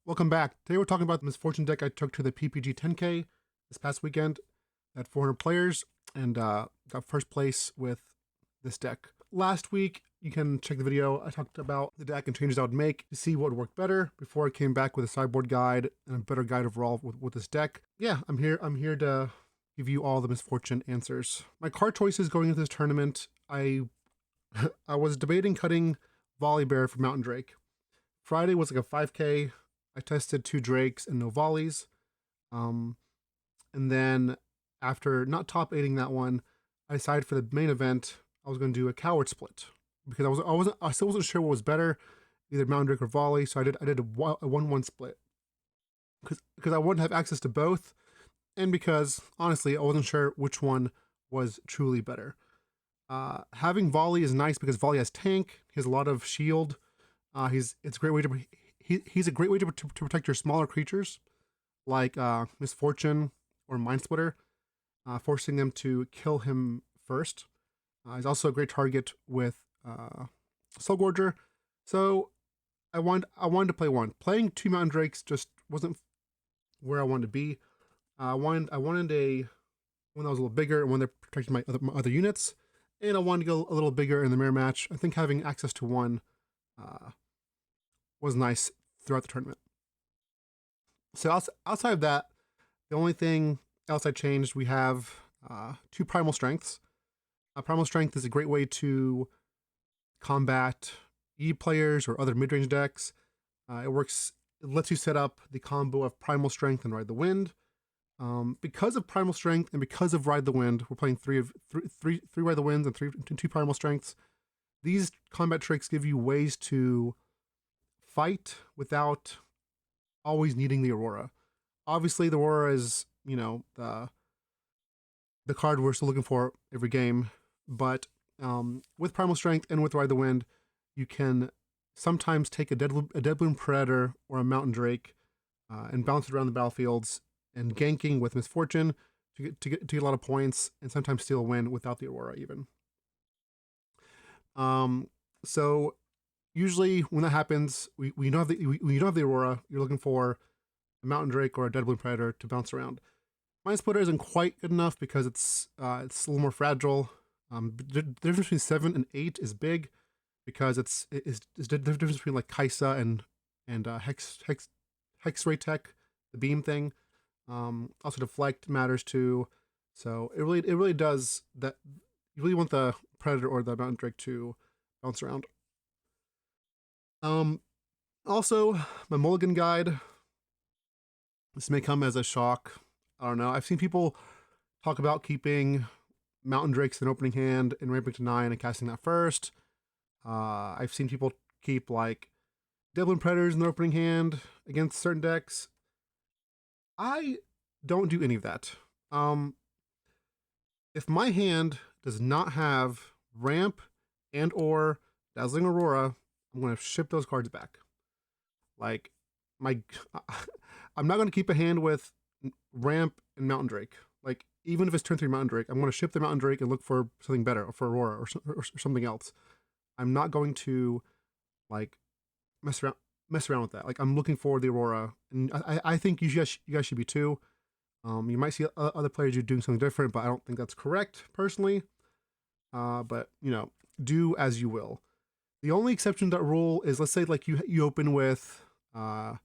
Welcome back. Today we're talking about the Misfortune deck I took to the PPG 10K this past weekend at 400 players and got first place with this deck. Last week, you can check the video, I talked about the deck and changes I would make to see what would work better before I came back with a sideboard guide and a better guide overall with this deck. Yeah, I'm here to give you all the Misfortune answers. My card choices going into this tournament, I was debating cutting Volley Bear for Mountain Drake. Friday was like a 5K. I tested 2 Drakes and no Volleys. And then after not top 8ing that one, I decided for the main event, I was going to do a Coward Split because I still wasn't sure what was better, either Mountain Drake or Volley. So I did a 1-1 split because I wouldn't have access to both, and because honestly I wasn't sure which one was truly better. Having Volley is nice because Volley has tank. He has a lot of shield. It's a great way to he's a great way to protect your smaller creatures like Misfortune or Mind Splitter, forcing them to kill him first. He's also a great target with Soul Gorger. So I wanted to play one. Playing 2 Mountain Drakes just wasn't where I wanted to be. I wanted a one that was a little bigger and one that protected my other units, and I wanted to go a little bigger in the mirror match. I think having access to one was nice throughout the tournament. So outside of that, the only thing else I changed, we have 2 Primal Strengths. Primal Strength is a great way to combat E players or other mid-range decks. It lets you set up the combo of Primal Strength and Ride the Wind. Because of Primal Strength and because of Ride the Wind, we're playing three Ride the Winds and 2 Primal Strengths. These combat tricks give you ways to fight without always needing the Aurora. Obviously, the Aurora is, the card we're still looking for every game, but with Primal Strength and with Ride the Wind, you can sometimes take a Deadbloom Predator or a Mountain Drake and bounce it around the battlefields and ganking with Misfortune to get a lot of points and sometimes steal a win without the Aurora even. So usually when that happens, we don't have the Aurora. You're looking for a Mountain Drake or a Deadbloom Predator to bounce around. Mind Splitter isn't quite good enough because it's a little more fragile. The difference between 7 and 8 is big because it's the difference between like Kaisa and Hex Ray Tech, the beam thing. Also deflect matters too. So it really does that. You really want the Predator or the Mountain Drake to bounce around. Also, my Mulligan guide. This may come as a shock. I don't know. I've seen people talk about keeping Mountain Drakes in opening hand and ramping to 9 and casting that first. I've seen people keep like Deadbloom Predators in their opening hand against certain decks. I don't do any of that. If my hand does not have ramp and or Dazzling Aurora, I'm going to ship those cards back. Like, I'm not going to keep a hand with ramp and Mountain Drake. Like, even if it's turn 3 Mountain Drake, I'm going to ship the Mountain Drake and look for something better, or for Aurora or something else. I'm not going to like mess around with that. Like, I'm looking for the Aurora, and I think you guys should be too. You might see other players doing something different, but I don't think that's correct personally. But do as you will. The only exception to that rule is, let's say like you open with Mountain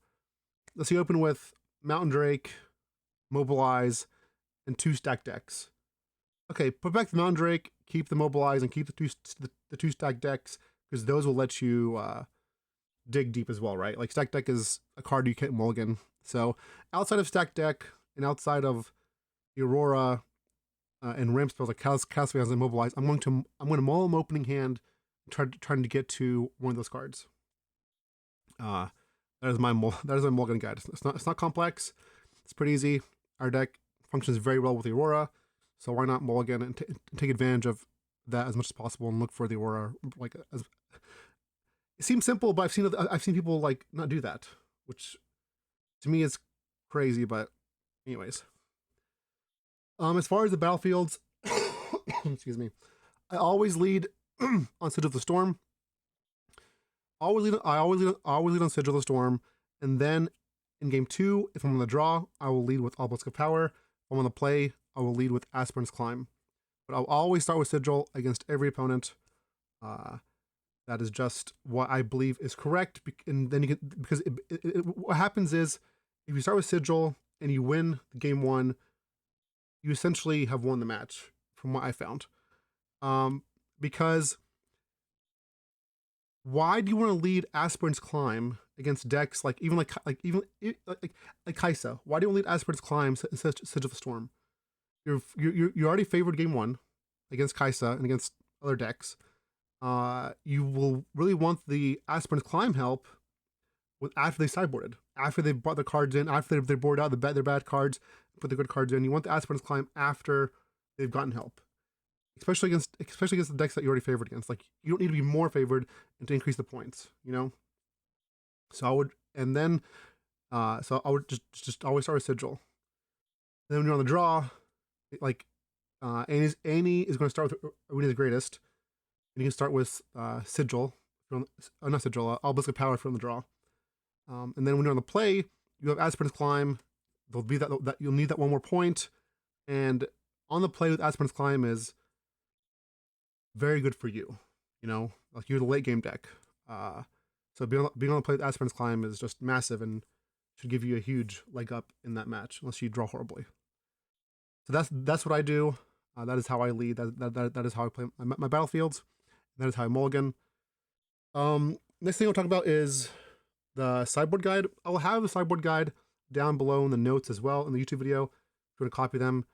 Drake, Mobilize, and 2 stack decks. Okay, put back the Mountain Drake, keep the Mobilize, and keep the 2 stack decks, because those will let you dig deep as well, right? Like, stack deck is a card you can't mulligan. So outside of stack deck and outside of the Aurora and ramp spells like Castlevania and Mobilize, I'm going to mull them opening hand, trying to get to one of those cards. That is my mulligan guide. It's not complex. It's pretty easy. Our deck functions very well with the Aurora, so why not mulligan and take advantage of that as much as possible and look for the Aurora. Like, it seems simple, but I've seen people like not do that, which to me is crazy. But anyways, as far as the battlefields, excuse me, I always lead on Sigil of the Storm. I always lead on Sigil of the Storm, and then In game 2, if I'm on the draw, I will lead with Obelisk of Power. If I'm on the play, I will lead with Aspirant's Climb. But I'll always start with Sigil against every opponent. That is just what I believe is correct. And then you can, because what happens is, if you start with Sigil and you win game 1, you essentially have won the match, from what I found. Because why do you want to lead Aspirant's Climb against decks like Kaisa? Why do you lead Aspirant's Climb instead of Sigil of the Storm? You're already favored game 1 against Kaisa and against other decks. You will really want the Aspirant's Climb help after they sideboarded, after they brought the cards in, after they board out their bad cards, put the good cards in. You want the Aspirant's Climb after they've gotten help, especially against the decks that you already favored against. Like, you don't need to be more favored and to increase the points, you know. So I would, and then so I would just always start with Sigil. And then when you're on the draw, like Annie is going to start with Arena the Greatest, and you can start with Sigil, not Sigil, Obelisk of Power if you're on the draw. And then when you're on the play, you have Aspirant's Climb. There'll be that you'll need that one more point, and on the play with Aspirant's Climb is very good for you. You know, like, you're the late game deck. So being on the play with Aspirant's Climb is just massive and should give you a huge leg up in that match, unless you draw horribly. So that's what I do. That is how I lead. That is how I play my battlefields. That is how I mulligan. Next thing I'll talk about is the sideboard guide. I'll have a sideboard guide down below in the notes as well in the YouTube video. If you want to copy them,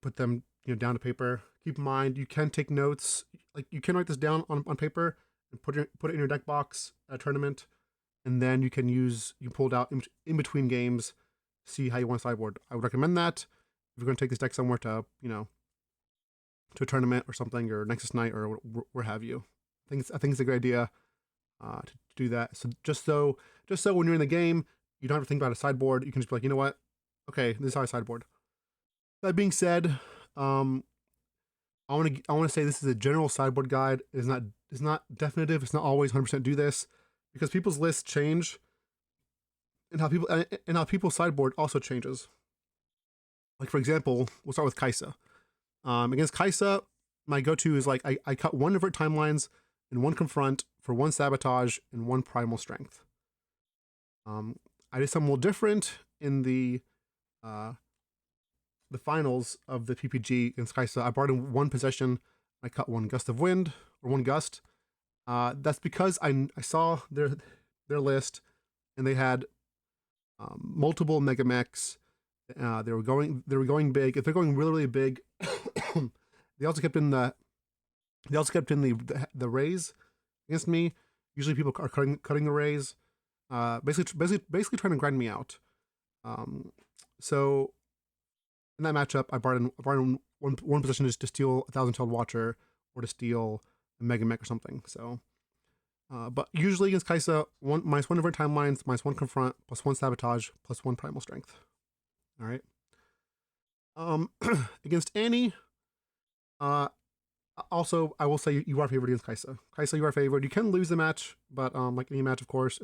put them down to paper. Keep in mind, you can take notes. Like, you can write this down on paper and put it in your deck box at a tournament, and then you pull it out in between games, see how you want to sideboard. I would recommend that if you're going to take this deck somewhere to to a tournament or something, or Nexus Night, or where have you. I think it's a great idea to do that. So just so when you're in the game, you don't have to think about a sideboard. You can just be like, you know what? Okay, this is how I sideboard. That being said, I want to say this is a general sideboard guide. It's not definitive. It's not always 100% do this, because people's lists change, and how people sideboard also changes. Like, for example, we'll start with Kaisa. Against Kaisa, my go-to is like I cut 1 Invert Timelines and 1 Confront for 1 Sabotage and 1 Primal Strength. I did something a little different in the finals of the PPG against Kaisa. I brought in 1 possession. I cut 1 Gust of Wind, or 1 Gust. That's because I saw their list, and they had multiple Mega Mechs. They were going big. If they're going really, really big, they also kept in the raise against me. Usually people are cutting the raise, basically trying to grind me out. So in that matchup, I brought in one position just to steal a 1,000-tailed Watcher, or to steal a Mega Mech or something. So, but usually against Kaisa, -1 Invert Timelines, -1 Confront, +1 Sabotage, +1 Primal Strength. All right. Against Annie, also, I will say you are favored against Kaisa. Kaisa, you are favored. You can lose the match, but like any match, of course,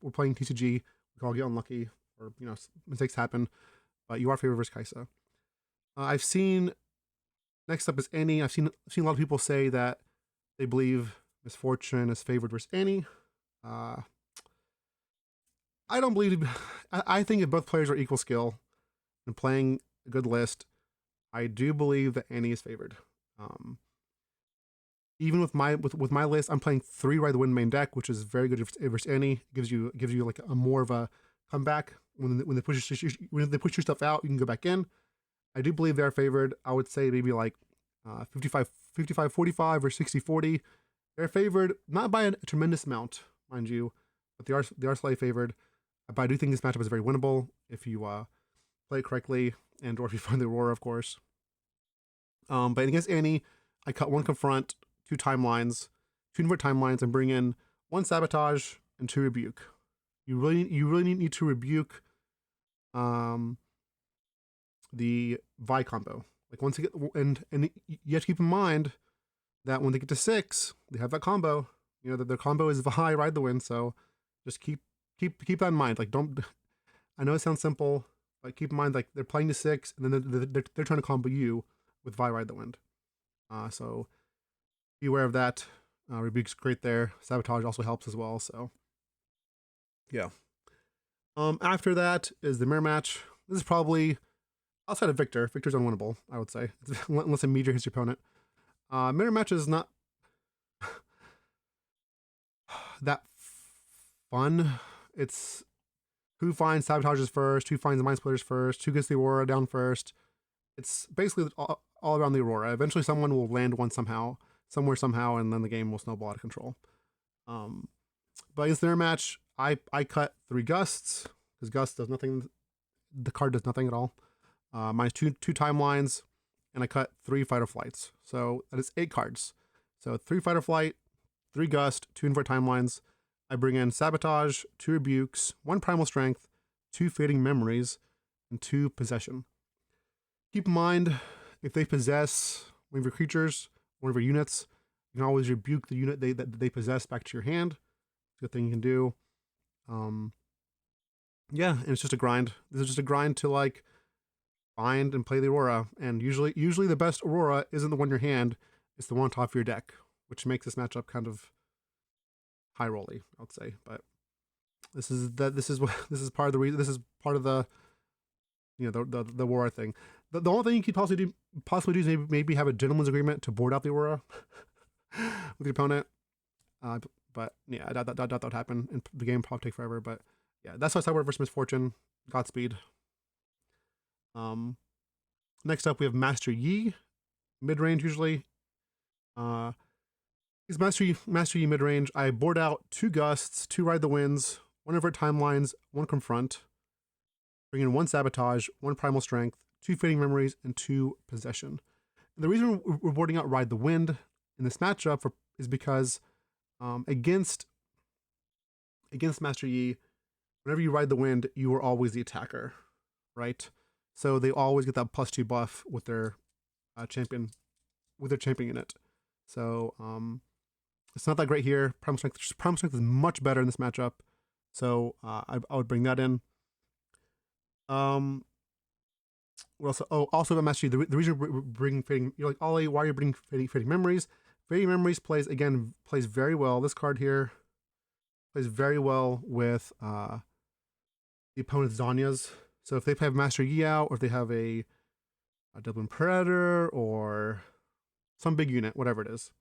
we're playing TCG. We can all get unlucky, or mistakes happen. But you are favored versus Kaisa. I've seen, next up is Annie. I've seen a lot of people say that they believe Misfortune is favored versus Annie. I don't believe. I think if both players are equal skill and playing a good list, I do believe that Annie is favored. Even with my list, I'm playing 3 Ride the Wind main deck, which is very good versus Annie. It gives you like a more of a comeback when they push your stuff out. You can go back in. I do believe they're favored. I would say maybe like 55-45 or 60-40. They're favored, not by a tremendous amount, mind you, but they are slightly favored. But I do think this matchup is very winnable if you play it correctly, or if you find the Aurora, of course. But against Annie, I cut 1 Confront, 2 Timelines, 2 Invert Timelines, and bring in 1 Sabotage and 2 Rebuke. You really need to rebuke the Vi combo. Like, once you get, and you have to keep in mind that when they get to 6, they have that combo. That their combo is Vi Ride the Wind. So just keep that in mind. Like, don't. I know it sounds simple, but keep in mind, like, they're playing to 6, and then they're trying to combo you with Vi Ride the Wind. So be aware of that. Rebuke's great there. Sabotage also helps as well. So yeah. After that is the mirror match. This is probably outside of Victor. Victor's unwinnable, I would say, unless a meteor hits your opponent. Mirror match is not that fun. It's who finds Sabotages first, who finds the Mind Splitters first, who gets the Aurora down first. It's basically all around the Aurora. Eventually someone will land one somehow, and then the game will snowball out of control. But against the mirror match, I cut 3 Gusts, because Gust does nothing. The card does nothing at all. Minus two timelines, and I cut 3 Fight or Flights. So that is 8 cards. So 3 Fight or Flight, 3 Gust, 2 Invert Timelines. I bring in Sabotage, 2 Rebukes, 1 Primal Strength, 2 Fading Memories, and 2 Possession. Keep in mind, if they possess one of your creatures, one of your units, you can always rebuke the unit that they possess back to your hand. It's a good thing you can do. Yeah, and it's just a grind. This is just a grind to, like, find and play the Aurora. And usually the best Aurora isn't the one in your hand, it's the one on top of your deck, which makes this matchup kind of high rolly, I would say. But this is part of the reason. This is part of the, you know, the Aurora thing. The only thing you could possibly do is maybe have a gentleman's agreement to board out the Aurora with your opponent. But yeah, I doubt that would happen, and the game probably take forever. But yeah, that's why Sideboard versus Misfortune. Godspeed. Next up we have Master Yi, mid range usually. He's Master Yi mid range. I board out 2 Gusts, 2 Ride the Winds, 1 Invert Timelines, 1 Confront. Bring in 1 Sabotage, 1 Primal Strength, 2 Fading Memories, and 2 Possession. And the reason we're boarding out Ride the Wind in this matchup is because against Master Yi, whenever you Ride the Wind, you are always the attacker, right? So they always get that +2 buff with their champion unit. So it's not that great here. Primal Strength is much better in this matchup. So I would bring that in. What else? Oh, also about Master Yi, the reason we're bringing Fading, you're like, Ollie, why are you bringing Fading Memories? Fading Memories plays very well. This card here plays very well with the opponent's Zanyas. So if they have Master Yi out, or if they have a Dublin Predator, or some big unit, whatever it is,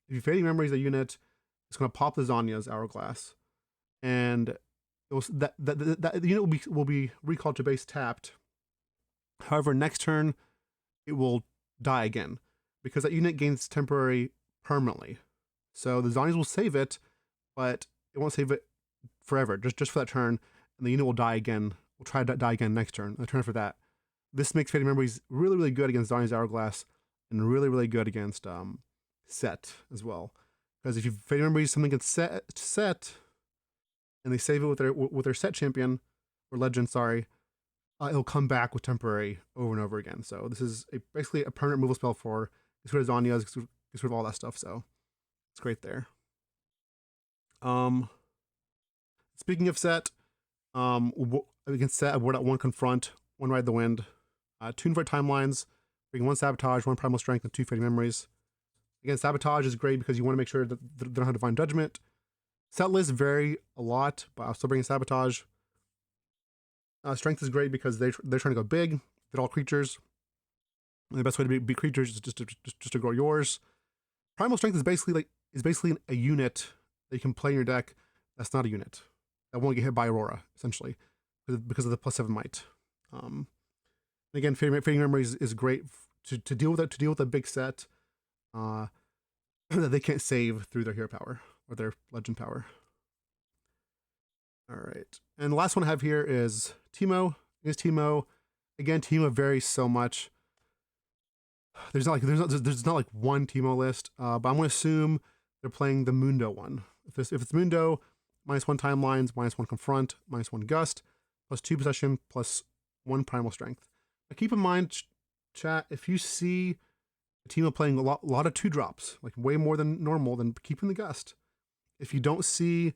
if you Fading Memories a unit, it's going to pop the Zanya's Hourglass, and that unit will be recalled to base tapped. However, next turn it will die again, because that unit gains temporary permanently. So the Zanyas will save it, but it won't save it forever, just for that turn, and the unit will die again. We'll try to die again next turn, the turn for that. This makes Fading Memories really, really good against Zanya's Hourglass, and really, really good against Sett as well. Because if you Fading Memories something against Sett, and they save it with their Sett champion, or legend, sorry, it'll come back with temporary over and over again. So this is basically a permanent removal spell for gets rid of Zanyas, gets rid of all that stuff. So it's great there. Speaking of Sett, against Sett, I board out 1 Confront, 1 Ride the Wind, 2 Invert Timelines, bring 1 Sabotage, 1 Primal Strength, and 2 Fading Memories. Again, Sabotage is great because you want to make sure that they don't have Divine Judgment. Set lists vary a lot, but I'll still bring Sabotage. Strength is great because they're trying to go big. They're all creatures. And the best way to beat creatures is just to grow yours. Primal Strength is basically a unit that you can play in your deck. That's not a unit that won't get hit by Aurora, essentially, because of the +7 might. Again, Fading Memories is great to deal with a big set that they can't save through their hero power or their legend power. All right, and the last one I have here is Teemo. Teemo. Again, Teemo varies so much. There's not like one Teemo list, but I'm gonna assume they're playing the Mundo one. If it's Mundo, -1 Timelines, -1 Confront, -1 Gust, +2 Possession, +1 Primal Strength. Now keep in mind, chat, if you see a Teemo playing a lot of 2-drops, like way more than normal, then keep in the Gust. If you don't see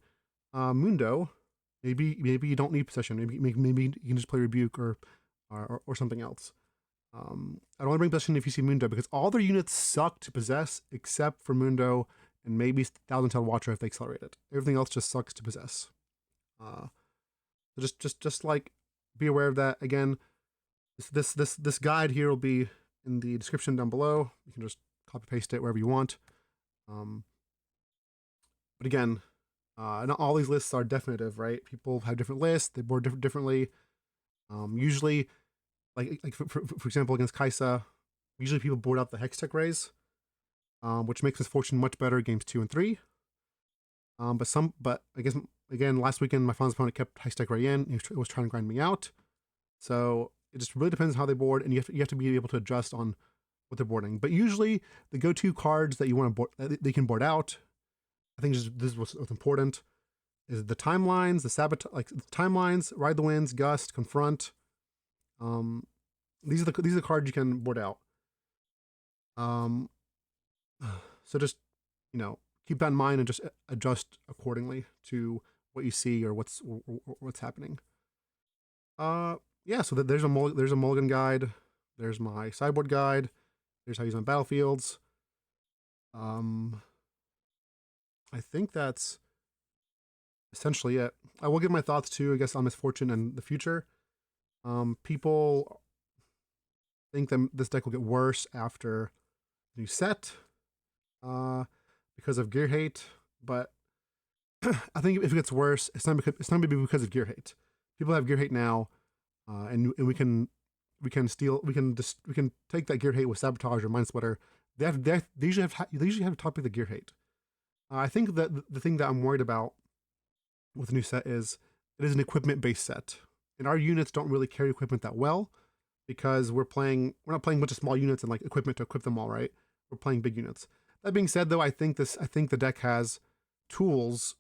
Mundo, Maybe you don't need possession. Maybe you can just play Rebuke or something else. I don't want to bring possession if you see Mundo because all their units suck to possess except for Mundo and maybe Thousand Tailed Watcher if they accelerate it. Everything else just sucks to possess. Just like be aware of that. Again, this guide here will be in the description down below. You can just copy paste it wherever you want. But again, not all these lists are definitive, right? People have different lists. They board differently. Usually, like for example, against Kaisa, usually people board out the Hextech Rays, which makes Misfortune much better games 2 and 3. But I guess again last weekend my finals opponent kept Hextech Ray in. He was trying to grind me out. So it just really depends on how they board, and you have to be able to adjust on what they're boarding. But usually the go-to cards that you want to board, they can board out. I think this is what's important, is the timelines, the sabotage, like the timelines, Ride the Winds, Gust, Confront. These are the cards you can board out. So just keep that in mind and just adjust accordingly to what you see or what's happening. Yeah. So there's a Mulligan guide. There's my sideboard guide. There's how to use my battlefields. I think that's essentially it. I will give my thoughts too, I guess, on Misfortune and the future. People think that this deck will get worse after the new set because of gear hate, but I think if it gets worse, it's not going to be because of gear hate. People have gear hate now, and we can take that gear hate with Sabotage or Mind Splitter. They usually have to topic the gear hate. I think that the thing that I'm worried about with the new set is it is an equipment-based set, and our units don't really carry equipment that well because we're not playing a bunch of small units and like equipment to equip them all, right? We're playing big units. That being said, though, I think the deck has tools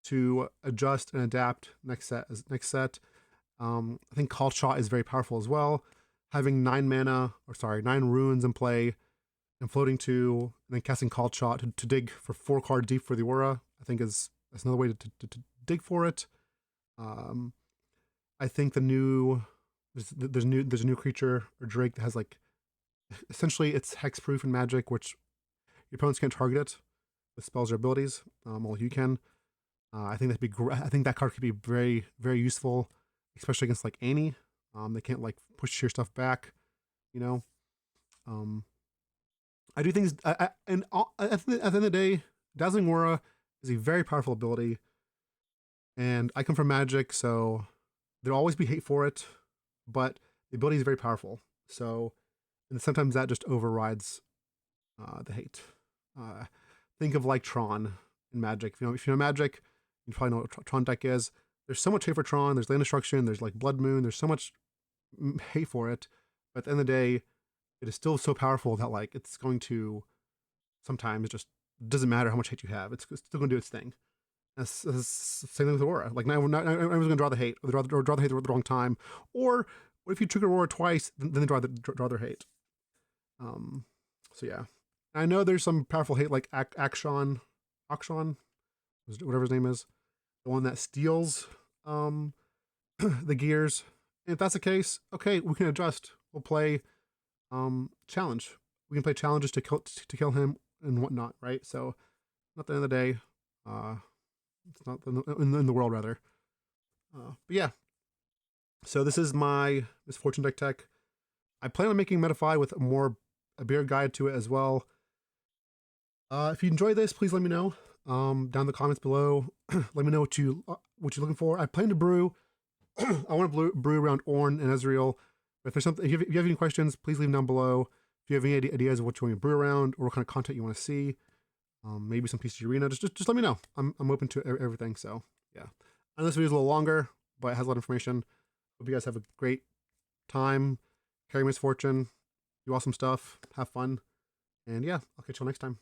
to adjust and adapt next set. I think Call Shot is very powerful as well. Having 9 runes in play and floating 2, and then casting Call Shot to dig for 4 cards deep for the aura, I think that's another way to dig for it. I think there's a new creature or Drake that has like essentially it's hexproof in Magic, which your opponents can't target it with spells or abilities. Well, you can. I think that card could be very, very useful, especially against like Annie. They can't like push your stuff back, I do think at the end of the day, Dazzling Aura is a very powerful ability, and I come from Magic, so there'll always be hate for it, but the ability is very powerful. So, and sometimes that just overrides the hate. Think of like Tron in Magic. If you know Magic, you probably know what Tron deck is. There's so much hate for Tron. There's Land Destruction. There's like Blood Moon. There's so much hate for it. But at the end of the day, it is still so powerful that like it's going to sometimes just doesn't matter how much hate you have. It's still going to do its thing. That's same thing with Aura. Like now, everyone's going to draw the hate, or draw the hate at the wrong time. Or what if you trigger Aura twice, then they draw their hate. So yeah, I know there's some powerful hate like Akshan, whatever his name is, the one that steals the gears. And if that's the case, okay, we can adjust. We'll play challenge. We can play challenges to kill him and whatnot, right? So at the end of the day, it's not in the world rather. But yeah, so this is my Misfortune deck tech. I plan on making Metafy with a beer guide to it as well. If you enjoy this, please let me know down in the comments below. Let me know what you're looking for. I plan to brew. I want to brew around Ornn and Ezreal. But if there's something, if you have any questions, please leave them down below. If you have any ideas of what you want me to brew around or what kind of content you want to see, maybe some pieces of arena, just let me know. I'm open to everything. So yeah, I know this video is a little longer, but it has a lot of information. Hope you guys have a great time. Carry Misfortune, do awesome stuff, have fun, and yeah, I'll catch you all next time.